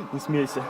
Не смейся.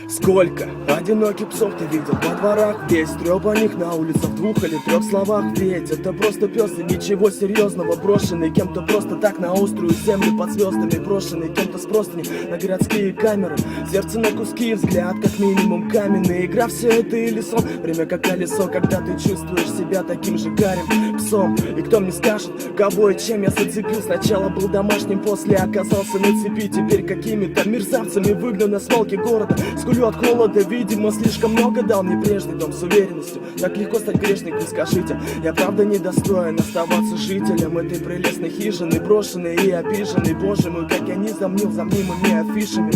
Сколько одиноких псов ты видел во дворах весь, трёпаних на улицах, в 2 или 3 словах ведь это просто пёс и ничего серьезного, брошенный кем-то просто так на острую землю под звездами, брошенный кем-то с простыни на городские камеры, сердце на куски, взгляд как минимум каменный. Игра все это или сон, время как колесо, когда ты чувствуешь себя таким же карим псом. И кто мне скажет, кого и чем я зацепил? Сначала был домашним, после оказался на цепи, теперь какими-то мерзавцами выгнан на свалке города. Скулю от холода, видимо, слишком много дал мне прежний дом с уверенностью. Так легко стать грешником, скажите, я правда недостоин оставаться жителем этой прелестной хижины, брошенной и обиженной, боже мой, как я не замнил за мнимыми афишами.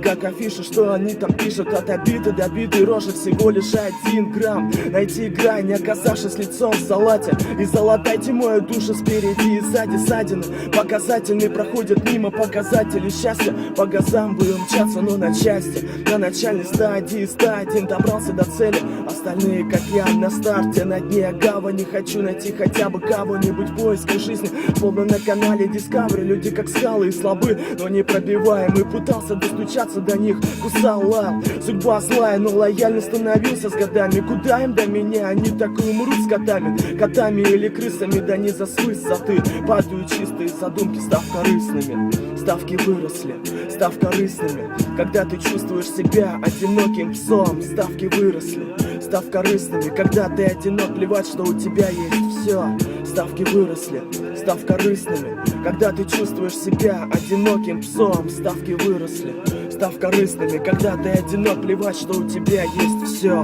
Как афиши, что они там пишут, от обиды до биты рожи всего лишь 1 грамм. Найти грань, не оказавшись лицом в салате, и залатайте мою душу спереди и сзади ссадины. Показательный проходят мимо показатели счастья, по газам буду мчаться, но на части. На начальной стадии 101 добрался до цели, остальные как я на старте, на дне гавани. Хочу найти хотя бы кого-нибудь в поиске жизни, словно на канале Discovery. Люди как скалы и слабы, но не пробиваемый, пытался достучаться до них, кусал, лаял. Судьба злая, но лояльно становился с годами. Куда им до меня, они так и умрут с котами. Котами или крысами, да не за с высоты падают чистые задумки, став корыстными. Ставки выросли, став корыстными, когда ты чувствуешь себя одиноким псом. Ставки выросли, став корыстными, когда ты одинок, плевать, что у тебя есть все. Ставки выросли, став корыстными, когда ты чувствуешь себя одиноким псом. Ставки выросли, став корыстными, когда ты одинок, плевать, что у тебя есть все.